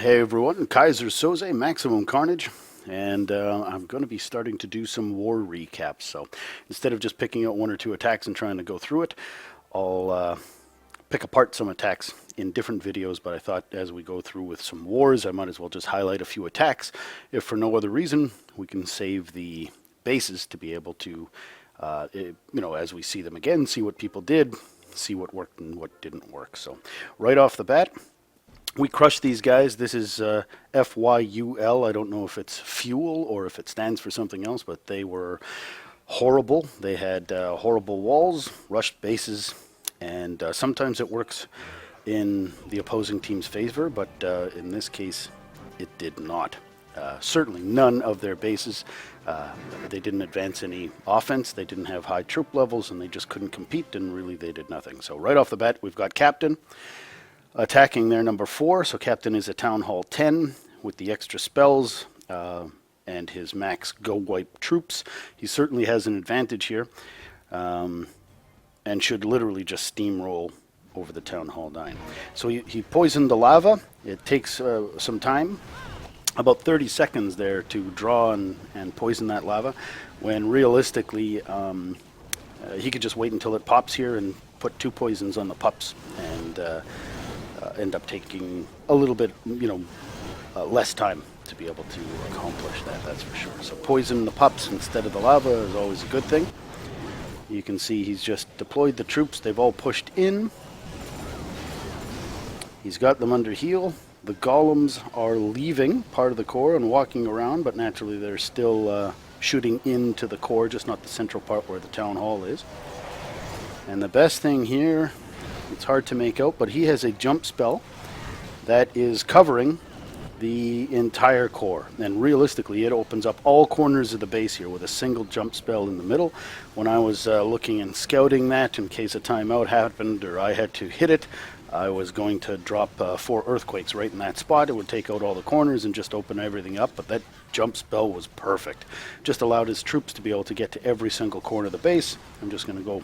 Hey everyone, Kaiser Soze, Maximum Carnage, and I'm going to be starting to do some war recaps. So instead of just picking out one or two attacks and trying to go through it, I'll pick apart some attacks in different videos, but I thought as we go through with some wars, I might as well just highlight a few attacks. If for no other reason, we can save the bases to be able to, as we see them again, see what people did, see what worked and what didn't work. So right off the bat, we crushed these guys. This is F.Y.U.L. I don't know if it's FYUL or if it stands for something else, but they were horrible. They had horrible walls, rushed bases, and sometimes it works in the opposing team's favor, but in this case, it did not. Certainly none of their bases. They didn't advance any offense, they didn't have high troop levels, and they just couldn't compete, and really they did nothing. So right off the bat, we've got Captain attacking their number 4. So Captain is a Town Hall 10 with the extra spells and his max go wipe troops. He certainly has an advantage here and should literally just steamroll over the Town Hall 9. So he poisoned the lava. It takes some time, about 30 seconds there, to draw and poison that lava, when realistically he could just wait until it pops here and put 2 poisons on the pups and end up taking a little bit, less time to be able to accomplish that, that's for sure. So poison the pups instead of the lava is always a good thing. You can see he's just deployed the troops. They've all pushed in. He's got them under heal. The golems are leaving part of the core and walking around, but naturally they're still shooting into the core, just not the central part where the town hall is. And the best thing here, it's hard to make out, but he has a jump spell that is covering the entire core. And realistically, it opens up all corners of the base here with a single jump spell in the middle. When I was looking and scouting that, in case a timeout happened or I had to hit it, I was going to drop 4 earthquakes right in that spot. It would take out all the corners and just open everything up, but that jump spell was perfect. Just allowed his troops to be able to get to every single corner of the base. I'm just going to go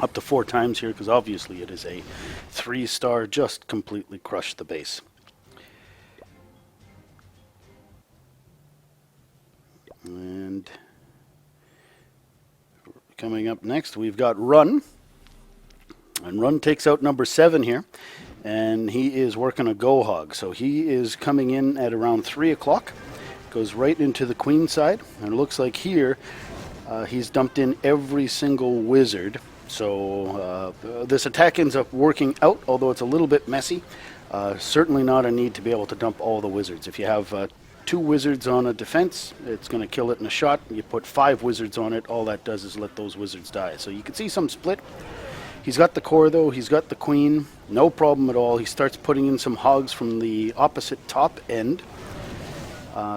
up to 4 times here, because obviously it is a 3-star, just completely crushed the base. And coming up next, we've got Run. And Run takes out number 7 here, and he is working a go hog. So he is coming in at around 3 o'clock, goes right into the queen side, and it looks like here he's dumped in every single wizard. So this attack ends up working out, although it's a little bit messy. Certainly not a need to be able to dump all the wizards. If you have 2 wizards on a defense, it's going to kill it in a shot. You put 5 wizards on it, all that does is let those wizards die. So you can see some split. He's got the core though, he's got the queen, no problem at all. He starts putting in some hogs from the opposite top end.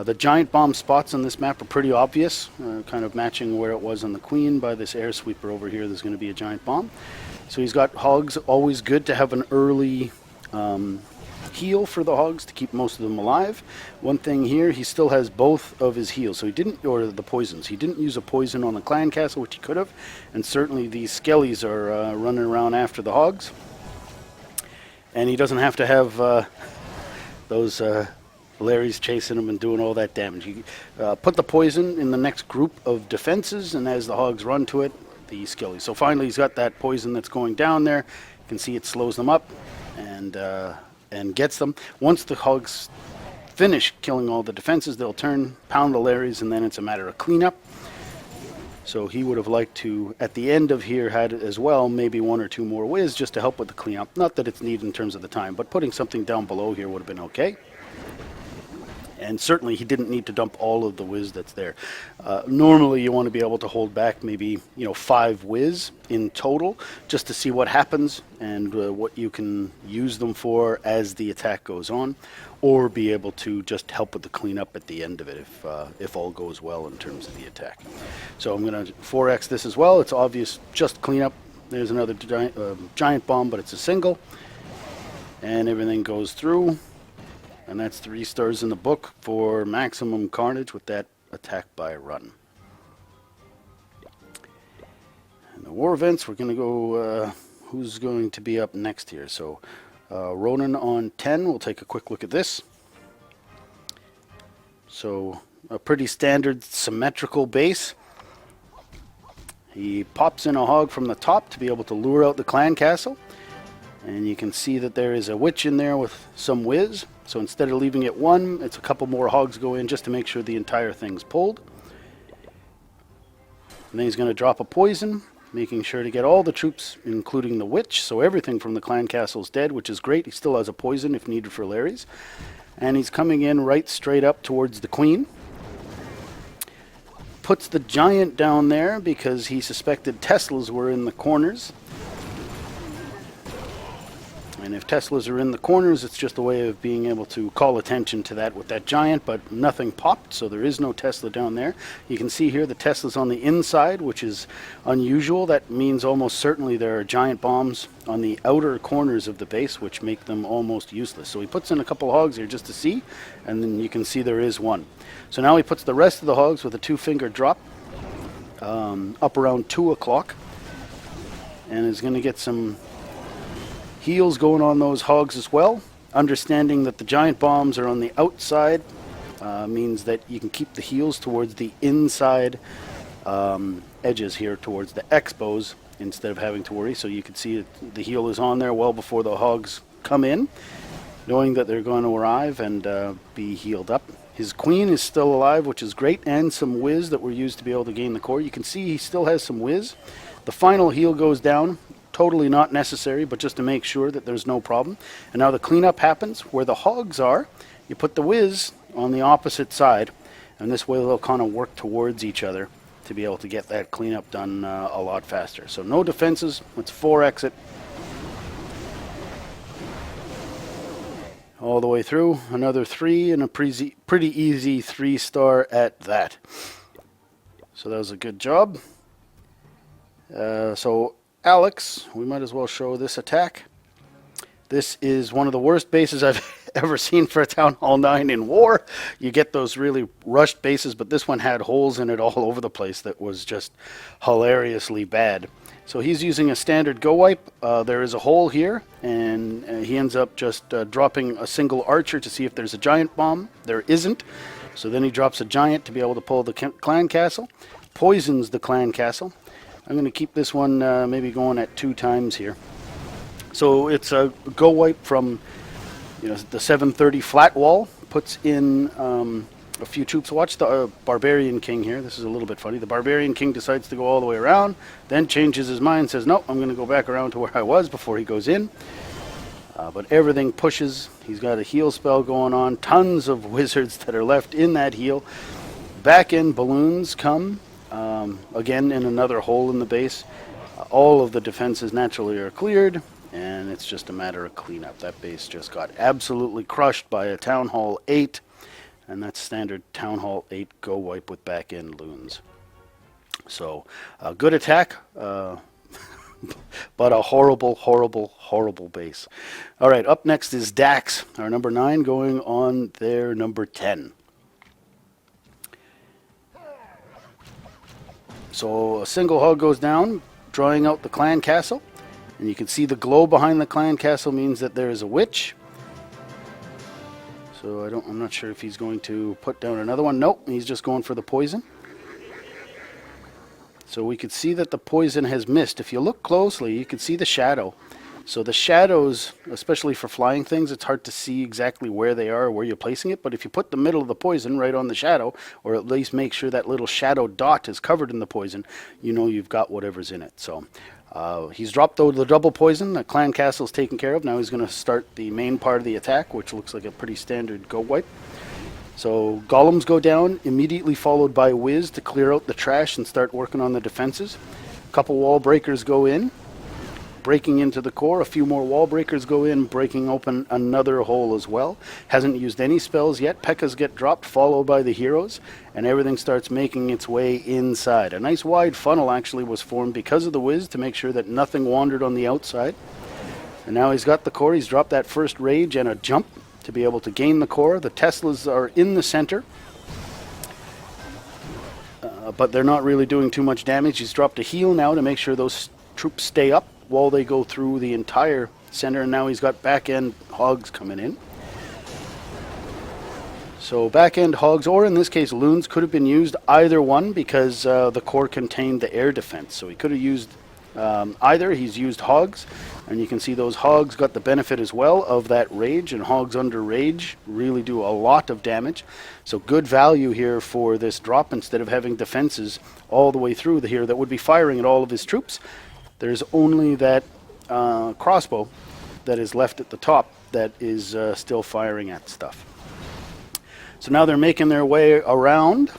The giant bomb spots on this map are pretty obvious, kind of matching where it was on the queen. By this air sweeper over here, there's going to be a giant bomb. So he's got hogs, always good to have an early heal for the hogs to keep most of them alive. One thing here, he still has both of his heals, so he didn't, or the poisons. He didn't use a poison on the clan castle, which he could have, and certainly these skellies are running around after the hogs. And he doesn't have to have those Larry's chasing him and doing all that damage. You put the poison in the next group of defenses, and as the hogs run to it, the skellies. So finally he's got that poison that's going down there. You can see it slows them up and gets them. Once the hogs finish killing all the defenses, they'll turn, pound the Larrys, and then it's a matter of cleanup. So he would have liked to, at the end of here, had as well maybe 1 or 2 more whiz just to help with the cleanup. Not that it's needed in terms of the time, but putting something down below here would have been okay. And certainly he didn't need to dump all of the whiz that's there. Normally you want to be able to hold back maybe 5 whiz in total, just to see what happens and what you can use them for as the attack goes on, or be able to just help with the cleanup at the end of it if all goes well in terms of the attack. So I'm going to 4x this as well. It's obvious, just cleanup. There's another giant bomb, but it's a single, and everything goes through. And that's 3 stars in the book for Maximum Carnage with that attack by Run. And the war events, we're going to go, who's going to be up next here? So Ronan on 10, we'll take a quick look at this. So a pretty standard symmetrical base. He pops in a hog from the top to be able to lure out the clan castle. And you can see that there is a witch in there with some whiz. So instead of leaving it one, it's a couple more hogs go in just to make sure the entire thing's pulled. And then he's going to drop a poison, making sure to get all the troops, including the witch. So everything from the clan castle is dead, which is great. He still has a poison if needed for Larry's. And he's coming in right straight up towards the queen. Puts the giant down there because he suspected Teslas were in the corners. And if Teslas are in the corners, it's just a way of being able to call attention to that with that giant, but nothing popped, so there is no Tesla down there. You can see here the Tesla's on the inside, which is unusual. That means almost certainly there are giant bombs on the outer corners of the base, which make them almost useless. So he puts in a couple hogs here just to see, and then you can see there is one. So now he puts the rest of the hogs with a 2-finger drop up around 2 o'clock, and is going to get some heals going on those hogs as well. Understanding that the giant bombs are on the outside means that you can keep the heals towards the inside edges here towards the expos instead of having to worry. So you can see that the heal is on there well before the hogs come in, knowing that they're going to arrive and be healed up. His queen is still alive, which is great, and some whiz that were used to be able to gain the core. You can see he still has some whiz. The final heal goes down. Totally not necessary, but just to make sure that there's no problem. And now the cleanup happens. Where the hogs are, you put the whiz on the opposite side, and this way they'll kind of work towards each other to be able to get that cleanup done a lot faster. So no defenses. Let's 4 exit. All the way through. Another 3 and a pretty easy 3-star at that. So that was a good job. So Alex, we might as well show this attack. This is one of the worst bases I've ever seen for a Town Hall 9 in war. You get those really rushed bases, but this one had holes in it all over the place that was just hilariously bad. So he's using a standard go wipe. There is a hole here, and he ends up just dropping a single archer to see if there's a giant bomb. There isn't. So then he drops a giant to be able to pull the clan castle. Poisons the clan castle. I'm going to keep this one maybe going at 2 times here. So it's a go wipe from the 730 flat wall. Puts in a few troops. Watch the Barbarian King here. This is a little bit funny. The Barbarian King decides to go all the way around, then changes his mind, says, no, I'm going to go back around to where I was before he goes in. But everything pushes. He's got a heal spell going on. Tons of wizards that are left in that heal. Back in balloons come. Again, in another hole in the base. All of the defenses naturally are cleared, and it's just a matter of cleanup. That base just got absolutely crushed by a Town Hall 8, and that's standard Town Hall 8 go wipe with back end loons. So, a good attack, but a horrible, horrible, horrible base. All right, up next is Dax, our number 9, going on their number 10. So a single hog goes down, drawing out the clan castle. And you can see the glow behind the clan castle means that there is a witch. So I'm not sure if he's going to put down another one. Nope, he's just going for the poison. So we could see that the poison has missed. If you look closely, you can see the shadow. So the shadows, especially for flying things, it's hard to see exactly where they are or where you're placing it. But if you put the middle of the poison right on the shadow, or at least make sure that little shadow dot is covered in the poison, you know you've got whatever's in it. So he's dropped the double poison. The clan castle's taken care of. Now he's going to start the main part of the attack, which looks like a pretty standard go wipe. So golems go down, immediately followed by whiz to clear out the trash and start working on the defenses. A couple wall breakers go in, breaking into the core. A few more wall breakers go in, breaking open another hole as well. Hasn't used any spells yet. P.E.K.K.A.s get dropped, followed by the heroes, and everything starts making its way inside. A nice wide funnel actually was formed because of the whiz to make sure that nothing wandered on the outside. And now he's got the core. He's dropped that first rage and a jump to be able to gain the core. The Teslas are in the center, but they're not really doing too much damage. He's dropped a heal now to make sure those troops stay up while they go through the entire center, and now he's got back end hogs coming in. So back-end hogs, or in this case loons, could have been used, either one, because the core contained the air defense. So he could have used either. He's used hogs, and you can see those hogs got the benefit as well of that rage, and hogs under rage really do a lot of damage. So good value here for this drop. Instead of having defenses all the way through here that would be firing at all of his troops, there's only that crossbow that is left at the top that is still firing at stuff. So now they're making their way around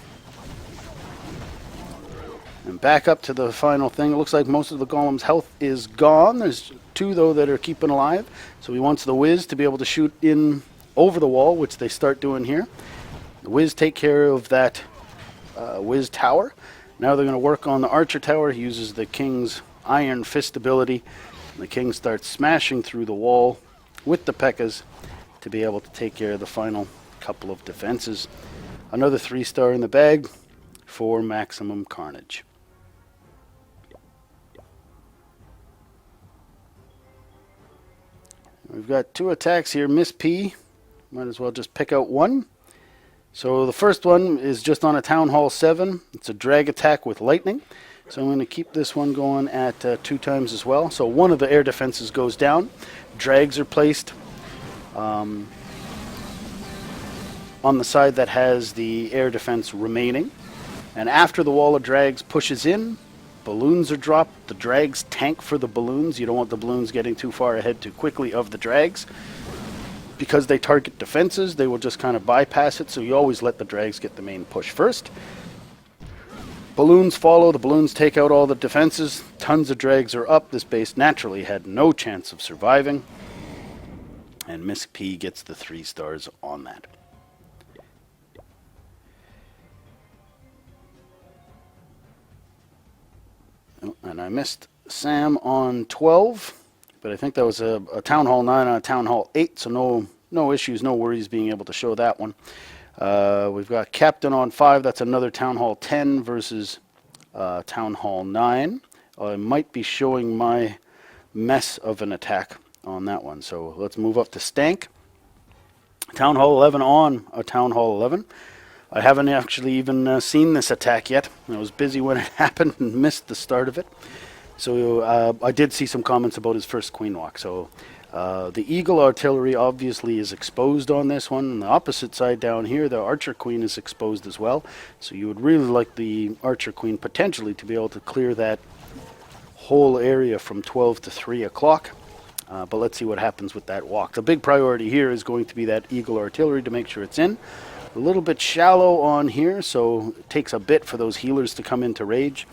and back up to the final thing. It looks like most of the golem's health is gone. There's two, though, that are keeping alive. So he wants the whiz to be able to shoot in over the wall, which they start doing here. The whiz take care of that whiz tower. Now they're going to work on the archer tower. He uses the king's iron fist ability. The king starts smashing through the wall with the P.E.K.K.A.s to be able to take care of the final couple of defenses. Another 3-star in the bag for maximum carnage. We've got 2 attacks here. Miss P, might as well just pick out one. So the first one is just on a Town Hall 7. It's a drag attack with lightning. So I'm going to keep this one going at 2 times as well. So one of the air defenses goes down. Drags are placed on the side that has the air defense remaining. And after the wall of drags pushes in, balloons are dropped. The drags tank for the balloons. You don't want the balloons getting too far ahead too quickly of the drags. Because they target defenses, they will just kind of bypass it, so you always let the drags get the main push first. Balloons follow. The balloons take out all the defenses. Tons of drags are up. This base naturally had no chance of surviving. And Miss P gets the 3 stars on that. And I missed Sam on 12, but I think that was a Town Hall 9 on a Town Hall 8, so no issues, no worries being able to show that one. We've got Captain on 5. That's another Town Hall 10 versus Town Hall 9. I might be showing my mess of an attack on that one. So let's move up to Stank. Town Hall 11 on a Town Hall 11. I haven't actually even seen this attack yet. I was busy when it happened and missed the start of it. So I did see some comments about his first Queen Walk. So the Eagle Artillery obviously is exposed on this one. On the opposite side down here, the Archer Queen is exposed as well. So you would really like the Archer Queen potentially to be able to clear that whole area from 12 to 3 o'clock. But let's see what happens with that walk. The big priority here is going to be that Eagle Artillery to make sure it's in. A little bit shallow on here, so it takes a bit for those healers to come into rage.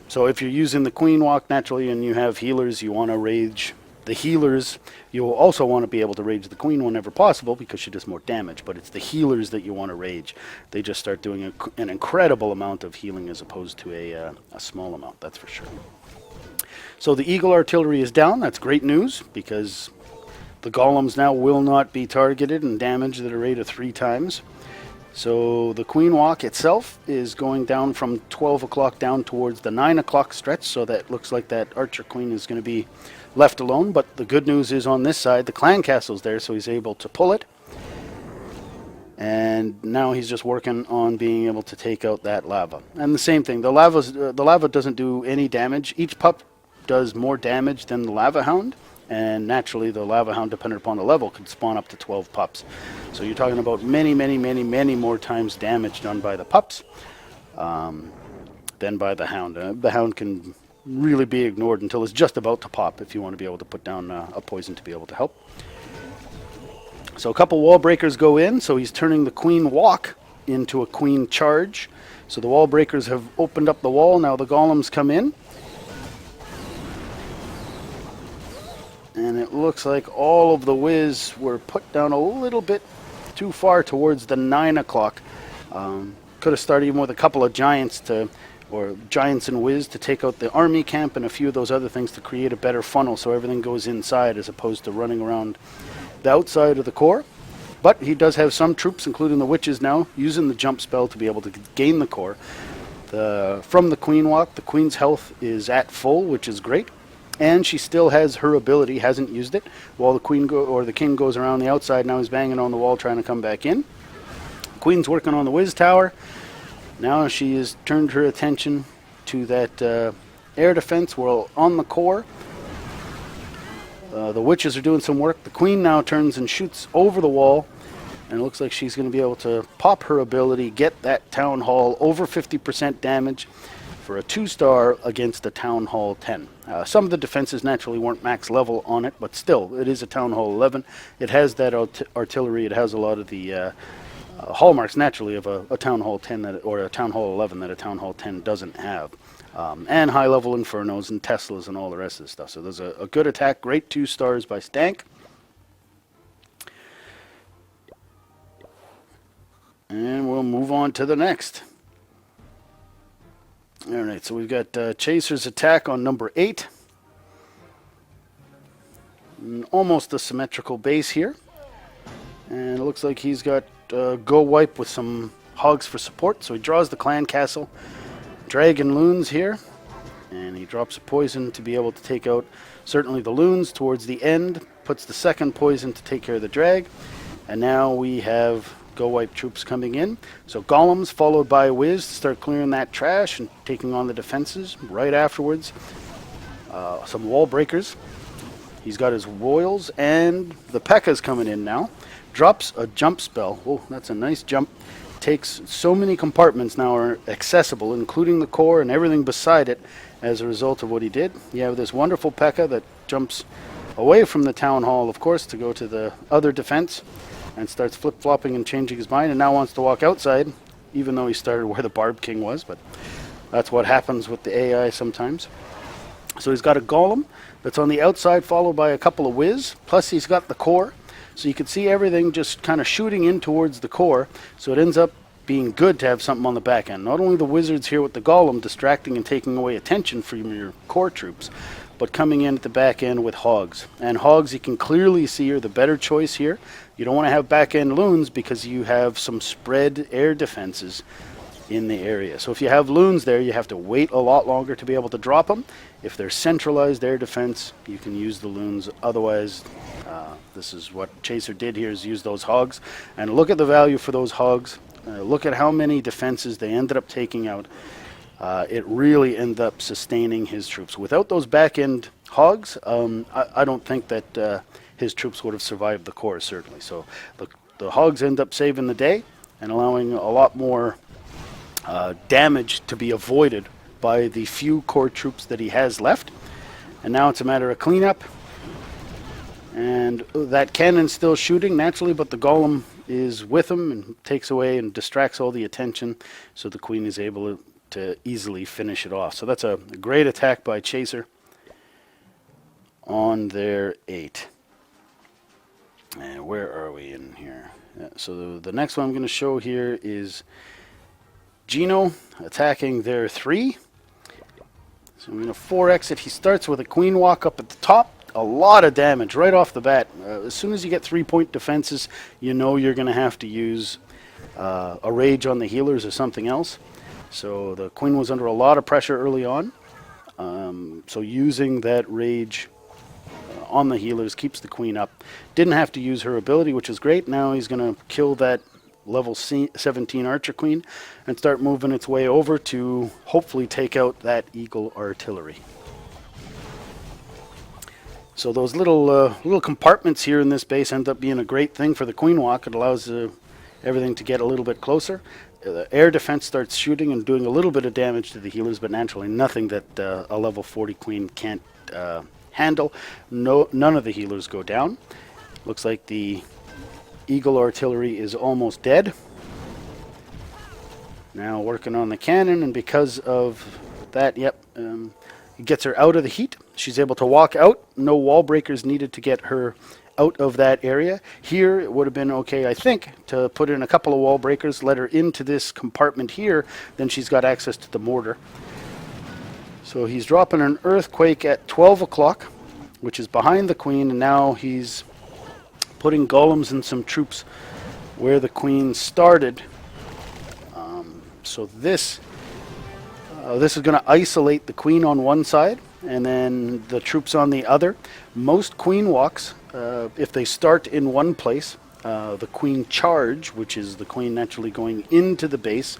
So if you're using the Queen Walk naturally and you have healers, you want to rage the healers. You'll also want to be able to rage the Queen whenever possible because she does more damage, but it's the healers that you want to rage. They just start doing an incredible amount of healing as opposed to a small amount, that's for sure. So the Eagle Artillery is down. That's great news because the golems now will not be targeted and damaged at a rate of 3 times. So the Queen Walk itself is going down from 12 o'clock down towards the 9 o'clock stretch, so that looks like that Archer Queen is going to be left alone. But the good news is on this side, the clan castle's there, so he's able to pull it. And now he's just working on being able to take out that lava. And the same thing, the lava doesn't do any damage. Each pup does more damage than the Lava Hound. And naturally, the Lava Hound, depending upon the level, could spawn up to 12 pups. So you're talking about many, many, many, many more times damage done by the pups than by the Hound. The Hound can really be ignored until it's just about to pop if you want to be able to put down a poison to be able to help. So a couple wall breakers go in, so he's turning the Queen Walk into a Queen Charge. So the wall breakers have opened up the wall, now the golems come in. And it looks like all of the whiz were put down a little bit too far towards the 9 o'clock. Could have started even with a couple of giants or giants and whiz to take out the army camp and a few of those other things to create a better funnel so everything goes inside as opposed to running around the outside of the core. But he does have some troops, including the witches now, using the jump spell to be able to gain the core. From the Queen Walk, the Queen's health is at full, which is great. And she still has her ability, hasn't used it, while the queen or the king goes around the outside. Now he's banging on the wall trying to come back in. Queen's working on the whiz tower. Now she has turned her attention to that air defense. We're on the core. The witches are doing some work. The queen now turns and shoots over the wall. And it looks like she's going to be able to pop her ability, get that town hall over 50% damage for a 2-star against a Town Hall 10. Some of the defenses naturally weren't max level on it, but still, it is a Town Hall 11. It has that artillery. It has a lot of the hallmarks, naturally, of a Town Hall 10 or a Town Hall 11 that a Town Hall 10 doesn't have. And high-level Infernos and Teslas and all the rest of the stuff. So there's a good attack. Great 2 stars by Stank. And we'll move on to the next. All right, so we've got Chaser's attack on number 8. Almost a symmetrical base here. And it looks like he's got Go Wipe with some hogs for support. So he draws the clan castle. Dragon loons here. And he drops a poison to be able to take out certainly the loons towards the end. Puts the second poison to take care of the drag. And now we have Go Wipe troops coming in. So golems followed by whiz to start clearing that trash and taking on the defenses. Right afterwards, some wall breakers. He's got his royals and the P.E.K.K.A.'s coming in now. Drops a jump spell. Oh, that's a nice jump. Takes so many compartments now are accessible, including the core and everything beside it as a result of what he did. You have this wonderful P.E.K.K.A. that jumps away from the town hall, of course, to go to the other defense. And starts flip-flopping and changing his mind, and now wants to walk outside, even though he started where the Barb King was, but that's what happens with the AI sometimes. So he's got a golem that's on the outside, followed by a couple of whiz, plus he's got the core, so you can see everything just kind of shooting in towards the core, so it ends up being good to have something on the back end. Not only the wizards here with the golem distracting and taking away attention from your core troops, but coming in at the back end with hogs. And hogs, you can clearly see, are the better choice here. You don't want to have back end loons because you have some spread air defenses in the area. So if you have loons there, you have to wait a lot longer to be able to drop them. If they're centralized air defense, you can use the loons. Otherwise, this is what Chaser did here, is use those hogs. And look at the value for those hogs. Look at how many defenses they ended up taking out. It really ended up sustaining his troops. Without those back-end hogs, I don't think that his troops would have survived the core, certainly. So the hogs end up saving the day and allowing a lot more damage to be avoided by the few core troops that he has left. And now it's a matter of cleanup. And that cannon's still shooting, naturally, but the golem is with him and takes away and distracts all the attention, so the queen is able to easily finish it off. So that's a great attack by Chaser on their 8. And where are we in here? So the next one I'm going to show here is Gino attacking their 3. So I'm going to 4X it. He starts with a queen walk up at the top. A lot of damage right off the bat. As soon as you get 3-point defenses, you know you're going to have to use a rage on the healers or something else. So the queen was under a lot of pressure early on. So using that rage on the healers keeps the queen up. Didn't have to use her ability, which is great. Now he's going to kill that level 17 archer queen and start moving its way over to hopefully take out that eagle artillery. So those little compartments here in this base end up being a great thing for the queen walk. It allows everything to get a little bit closer. The air defense starts shooting and doing a little bit of damage to the healers, but naturally nothing that a level 40 queen can't handle. None of the healers go down. Looks like the eagle artillery is almost dead. Now working on the cannon, and because of that, it gets her out of the heat. She's able to walk out. No wall breakers needed to get her out of that area. Here it would have been okay, I think, to put in a couple of wall breakers, let her into this compartment here, then she's got access to the mortar. So he's dropping an earthquake at 12 o'clock, which is behind the queen, and now he's putting golems and some troops where the queen started. So this This is going to isolate the queen on one side and then the troops on the other. Most queen walks, if they start in one place, the queen charge, which is the queen naturally going into the base,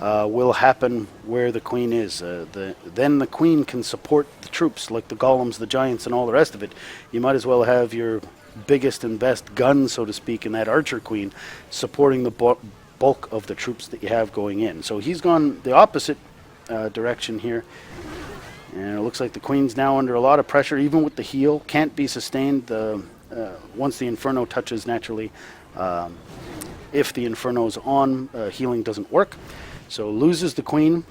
will happen where the queen is. Then the queen can support the troops, like the golems, the giants, and all the rest of it. You might as well have your biggest and best gun, so to speak, in that archer queen, supporting the bulk of the troops that you have going in. So he's gone the opposite direction here. And it looks like the queen's now under a lot of pressure, even with the heal. Can't be sustained once the Inferno touches naturally. If the Inferno's on, healing doesn't work. So loses the queen.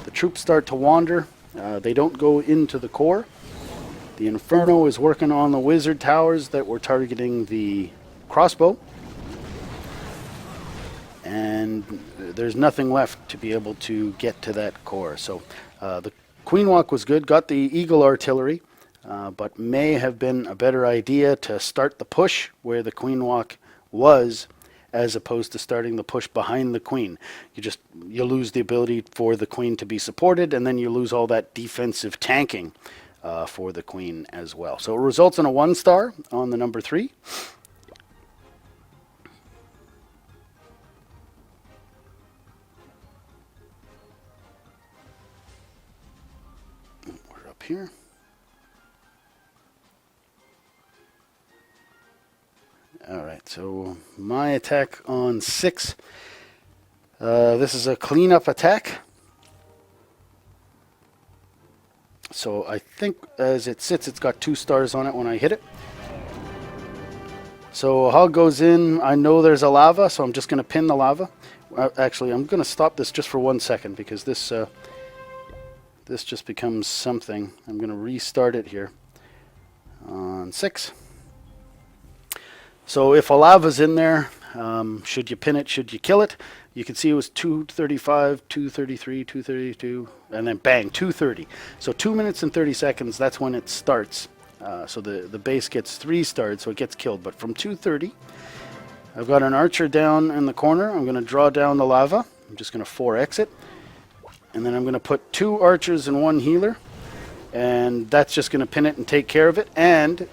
The troops start to wander. They don't go into the core. The Inferno is working on the wizard towers that were targeting the crossbow. And there's nothing left to be able to get to that core. So the queen walk was good, got the eagle artillery, but may have been a better idea to start the push where the queen walk was, as opposed to starting the push behind the queen. You lose the ability for the queen to be supported, and then you lose all that defensive tanking for the queen as well. So it results in a 1-star on the number 3. We're up here. Alright, so my attack on 6. This is a cleanup attack. So I think as it sits, it's got 2 stars on it when I hit it. So a hog goes in. I know there's a lava, so I'm just going to pin the lava. Actually, I'm going to stop this just for 1 second because this just becomes something. I'm going to restart it here on 6. So if a lava's in there, should you pin it, should you kill it? You can see it was 235, 233, 232, and then bang, 230. So 2 minutes and 30 seconds, that's when it starts. So the base gets 3 stars, so it gets killed. But from 230, I've got an archer down in the corner. I'm going to draw down the lava. I'm just going to 4x it. And then I'm going to put 2 archers and 1 healer. And that's just going to pin it and take care of it. And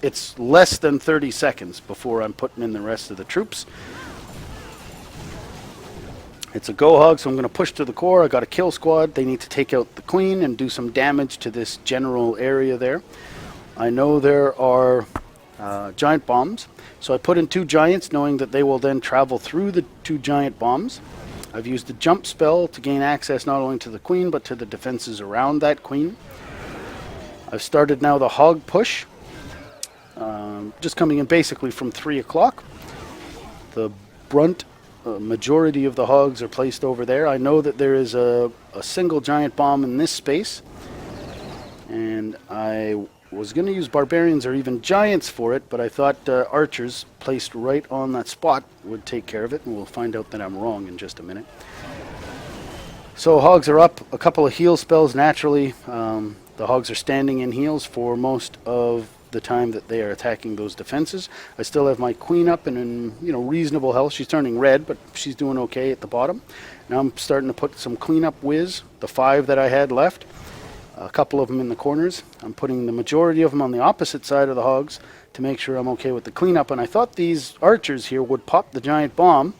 it's less than 30 seconds before I'm putting in the rest of the troops. It's a go hog, so I'm going to push to the core. I got a kill squad. They need to take out the queen and do some damage to this general area there. I know there are giant bombs, so I put in 2 giants, knowing that they will then travel through the 2 giant bombs. I've used the jump spell to gain access not only to the queen, but to the defenses around that queen. I've started now the hog push. Just coming in basically from 3 o'clock. The brunt majority of the hogs are placed over there. I know that there is a single giant bomb in this space, and I was going to use barbarians or even giants for it, but I thought archers placed right on that spot would take care of it, and we'll find out that I'm wrong in just a minute. So hogs are up. A couple of heal spells naturally. The hogs are standing in heals for most of the time that they are attacking those defenses. I still have my queen up and in reasonable health. She's turning red, but she's doing okay at the bottom. Now I'm starting to put some cleanup whiz, the 5 that I had left, a couple of them in the corners. I'm putting the majority of them on the opposite side of the hogs to make sure I'm okay with the cleanup. And I thought these archers here would pop the giant bomb,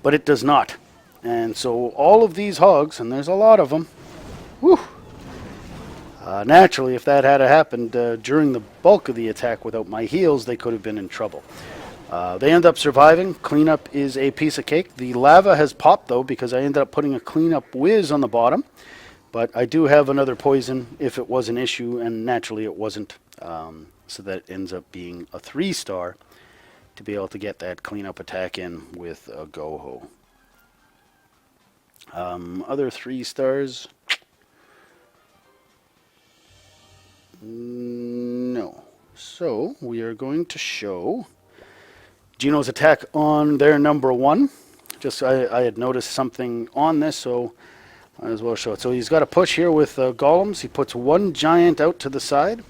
but it does not. And so all of these hogs, and there's a lot of them, whew, naturally, if that had happened during the bulk of the attack without my heals, they could have been in trouble. They end up surviving. Cleanup is a piece of cake. The lava has popped, though, because I ended up putting a cleanup whiz on the bottom. But I do have another poison if it was an issue, and naturally it wasn't. So that ends up being a 3-star to be able to get that cleanup attack in with a go-ho. Other 3 stars... No. So we are going to show Gino's attack on their number 1. Just I had noticed something on this, so I might as well show it. So he's got a push here with golems. He puts 1 giant out to the side,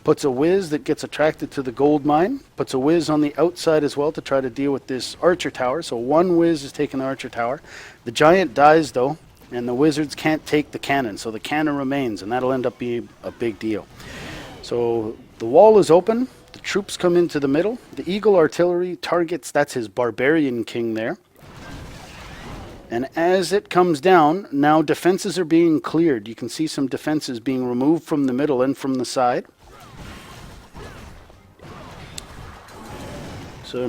puts a whiz that gets attracted to the gold mine, puts a whiz on the outside as well to try to deal with this archer tower. So one whiz is taking the archer tower. The giant dies though, and the wizards can't take the cannon, so the cannon remains, and that'll end up being a big deal. So the wall is open, the troops come into the middle, the eagle artillery targets, that's his barbarian king there. And as it comes down, now defenses are being cleared. You can see some defenses being removed from the middle and from the side. So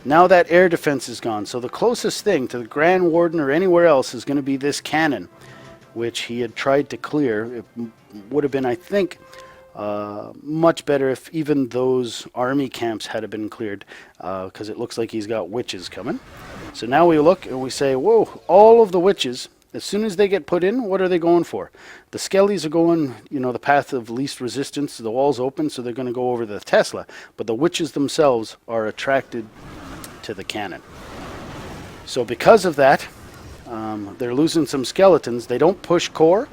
now that air defense is gone. So the closest thing to the Grand Warden or anywhere else is going to be this cannon, which he had tried to clear. It would have been, I think, much better if even those army camps had been cleared, because it looks like he's got witches coming. So now we look and we say, whoa, all of the witches, as soon as they get put in, what are they going for? The skellies are going, the path of least resistance. The wall's open, so they're going to go over the Tesla. But the witches themselves are attracted to the cannon. So because of that, they're losing some skeletons. They don't push core.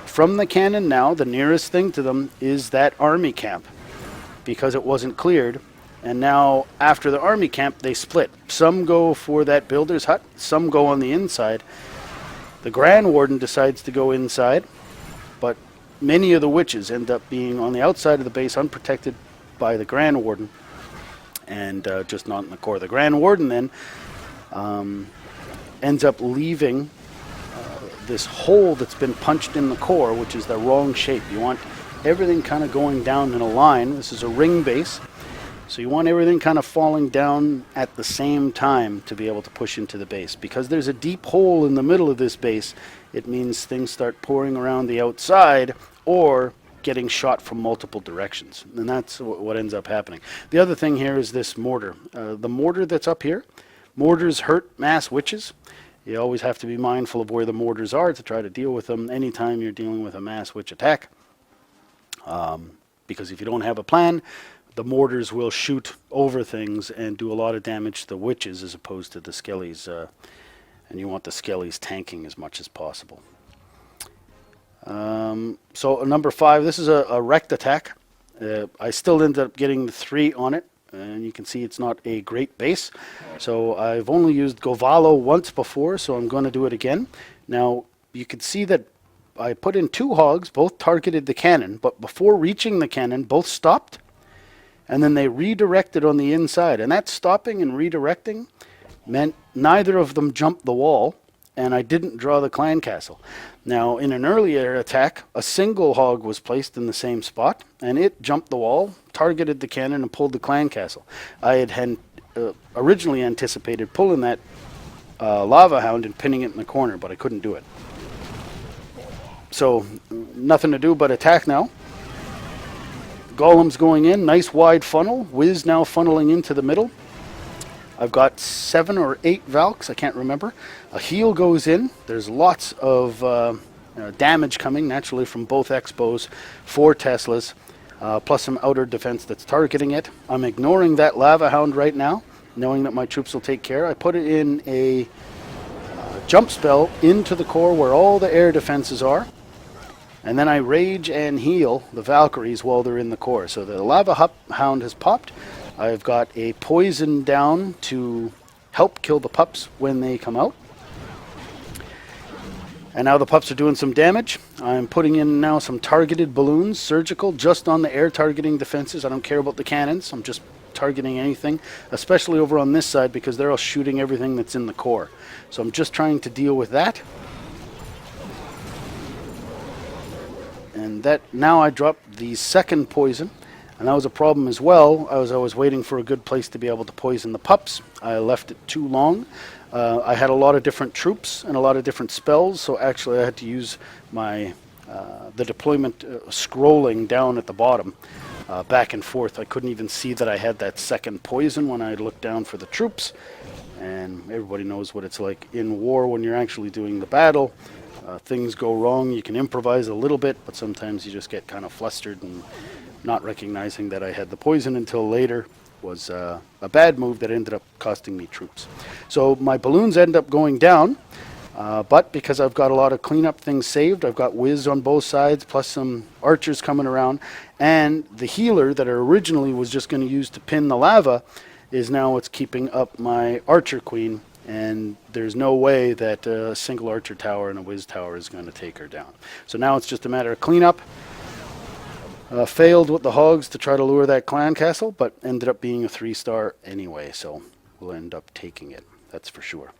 From the cannon now, the nearest thing to them is that army camp, because it wasn't cleared. And now, after the army camp, they split. Some go for that builder's hut. Some go on the inside. The Grand Warden decides to go inside, but many of the witches end up being on the outside of the base, unprotected by the Grand Warden, and just not in the core. The Grand Warden then ends up leaving this hole that's been punched in the core, which is the wrong shape. You want everything kind of going down in a line. This is a ring base, so you want everything kind of falling down at the same time to be able to push into the base. Because there's a deep hole in the middle of this base, it means things start pouring around the outside or getting shot from multiple directions. And that's what ends up happening. The other thing here is this mortar. The mortar that's up here, mortars hurt mass witches. You always have to be mindful of where the mortars are to try to deal with them anytime you're dealing with a mass witch attack. Because if you don't have a plan, the mortars will shoot over things and do a lot of damage to the witches as opposed to the skellies. And you want the skellies tanking as much as possible. So number 5, this is a wrecked attack. I still ended up getting the 3 on it. And you can see it's not a great base. So I've only used Govalo once before, so I'm going to do it again. Now, you can see that I put in 2 hogs, both targeted the cannon, but before reaching the cannon, both stopped. And then they redirected on the inside. And that stopping and redirecting meant neither of them jumped the wall, and I didn't draw the clan castle. Now, in an earlier attack, a single hog was placed in the same spot, and it jumped the wall, targeted the cannon, and pulled the clan castle. I had originally anticipated pulling that lava hound and pinning it in the corner, but I couldn't do it. So, nothing to do but attack now. Golem's going in, nice wide funnel. Wiz now funneling into the middle. I've got 7 or 8 Valks, I can't remember. A heal goes in. There's lots of damage coming naturally from both Expos, 4 Teslas, plus some outer defense that's targeting it. I'm ignoring that Lava Hound right now, knowing that my troops will take care. I put it in a jump spell into the core where all the air defenses are. And then I rage and heal the Valkyries while they're in the core. So the Lava Hound has popped. I've got a poison down to help kill the pups when they come out. And now the pups are doing some damage. I'm putting in now some targeted balloons, surgical, just on the air targeting defenses. I don't care about the cannons. I'm just targeting anything, especially over on this side because they're all shooting everything that's in the core. So I'm just trying to deal with that. And that now I dropped the second poison, and that was a problem as well. I was waiting for a good place to be able to poison the pups. I left it too long. I had a lot of different troops and a lot of different spells, so actually I had to use my the deployment scrolling down at the bottom, back and forth. I couldn't even see that I had that second poison when I looked down for the troops. And everybody knows what it's like in war when you're actually doing the battle. Things go wrong. You can improvise a little bit, but sometimes you just get kind of flustered, and not recognizing that I had the poison until later was a bad move that ended up costing me troops. So my balloons end up going down. But because I've got a lot of cleanup things saved, I've got whiz on both sides, plus some archers coming around, and the healer that I originally was just going to use to pin the lava is now what's keeping up my archer queen, and there's no way that a single archer tower and a whiz tower is going to take her down. So now it's just a matter of cleanup. Failed with the hogs to try to lure that clan castle, but ended up being a 3-star anyway, so we'll end up taking it, that's for sure.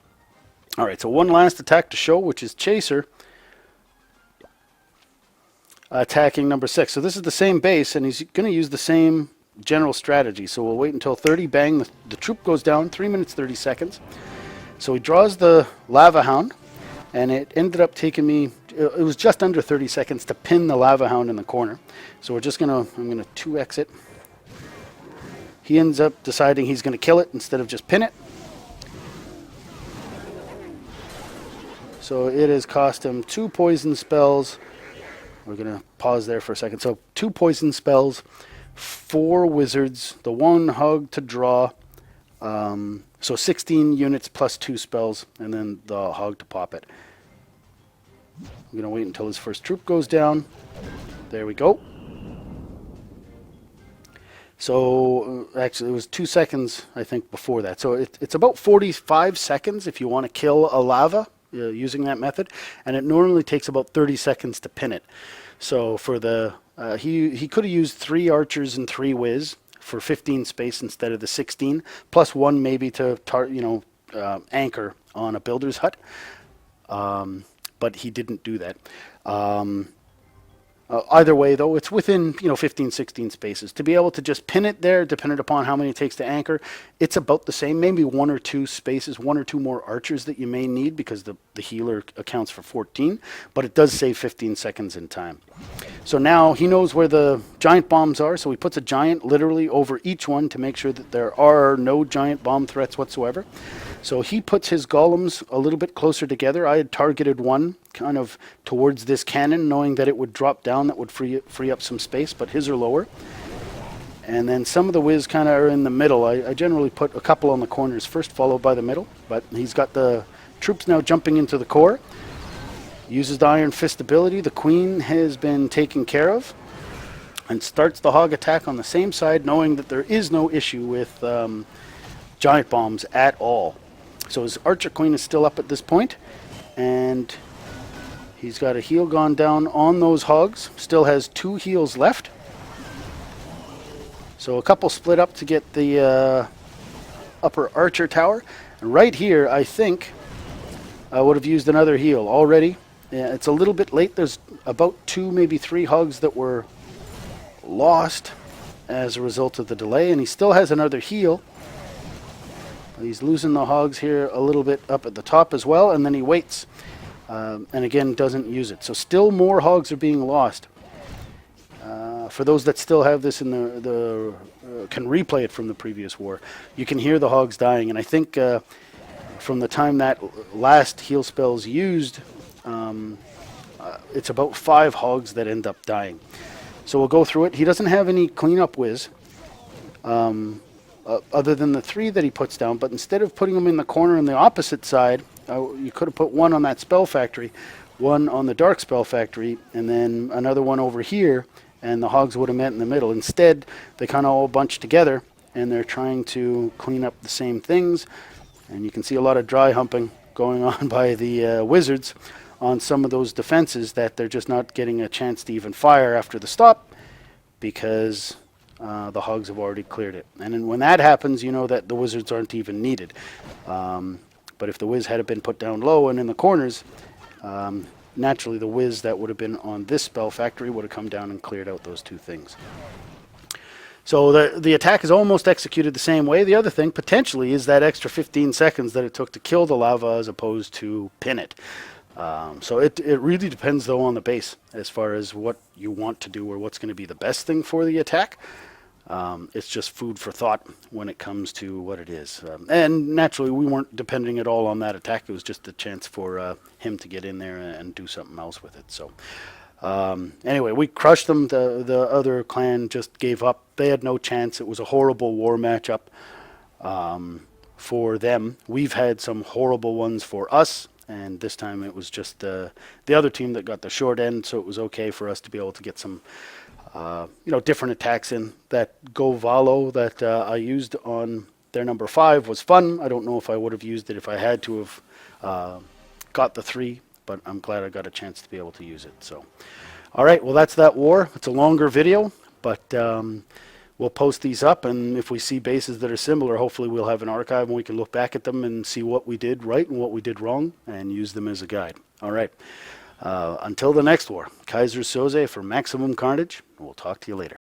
All right, so one last attack to show, which is Chaser attacking number 6. So this is the same base, and he's going to use the same general strategy. So we'll wait until 30, bang, the troop goes down, 3 minutes, 30 seconds. So he draws the Lava Hound, and it ended up taking me, it was just under 30 seconds to pin the Lava Hound in the corner. So we're just going to, I'm going to 2x it. He ends up deciding he's going to kill it instead of just pin it. So it has cost him 2 poison spells. We're going to pause there for a second. So 2 poison spells, 4 wizards, the 1 hug to draw. So 16 units plus 2 spells, and then the hog to pop it. I'm going to wait until his first troop goes down. There we go. So actually it was 2 seconds, I think, before that. So it's about 45 seconds if you want to kill a lava using that method, and it normally takes about 30 seconds to pin it. So for the he could have used 3 archers and 3 whiz for 15 space instead of the 16, plus 1 maybe to anchor on a builder's hut, but he didn't do that. Either way, though, it's within 15, 16 spaces. To be able to just pin it there, depending upon how many it takes to anchor, it's about the same. Maybe 1 or 2 spaces, 1 or 2 more archers that you may need because the healer accounts for 14, but it does save 15 seconds in time. So now he knows where the giant bombs are, so he puts a giant literally over each one to make sure that there are no giant bomb threats whatsoever. So he puts his golems a little bit closer together. I had targeted one kind of towards this cannon, knowing that it would drop down, that would free up some space, but his are lower. And then some of the whiz kind of are in the middle. I generally put a couple on the corners first, followed by the middle, but he's got the troops now jumping into the core. Uses the Iron Fist ability. The queen has been taken care of, and starts the hog attack on the same side, knowing that there is no issue with giant bombs at all. So his archer queen is still up at this point, and he's got a heal gone down on those hogs. Still has 2 heals left. So a couple split up to get the upper archer tower. And right here, I think I would have used another heal already. Yeah, it's a little bit late. There's about 2, maybe 3 hogs that were lost as a result of the delay, and he still has another heal. He's losing the hogs here a little bit up at the top as well, and then he waits. And again, doesn't use it. So still more hogs are being lost. For those that still have this in the can replay it from the previous war, you can hear the hogs dying. And I think from the time that last heal spell's used, it's about 5 hogs that end up dying. So we'll go through it. He doesn't have any cleanup whiz. Other than the 3 that he puts down, but instead of putting them in the corner on the opposite side, you could have put 1 on that spell factory, 1 on the dark spell factory, and then another one over here, and the hogs would have met in the middle. Instead, they kind of all bunch together, and they're trying to clean up the same things, and you can see a lot of dry humping going on by the wizards on some of those defenses that they're just not getting a chance to even fire after the stop, because the hogs have already cleared it. And then when that happens, you know that the wizards aren't even needed. But if the whiz had been put down low and in the corners, naturally the whiz that would have been on this spell factory would have come down and cleared out those 2 things. So the attack is almost executed the same way. The other thing potentially is that extra 15 seconds that it took to kill the lava as opposed to pin it. So it really depends though on the base as far as what you want to do or what's going to be the best thing for the attack. It's just food for thought when it comes to what it is. And naturally, we weren't depending at all on that attack. It was just a chance for him to get in there and do something else with it. So anyway, we crushed them. The other clan just gave up. They had no chance. It was a horrible war matchup for them. We've had some horrible ones for us. and this time it was just the other team that got the short end, so it was okay for us to be able to get some different attacks in. That Govalo that I used on their number 5 was fun. I don't know if I would have used it if I had to have got the 3, but I'm glad I got a chance to be able to use it. So, all right, well, that's that war. It's a longer video, but we'll post these up, and if we see bases that are similar, hopefully we'll have an archive and we can look back at them and see what we did right and what we did wrong and use them as a guide. All right. Until the next war, Kaiser Soze for maximum carnage. We'll talk to you later.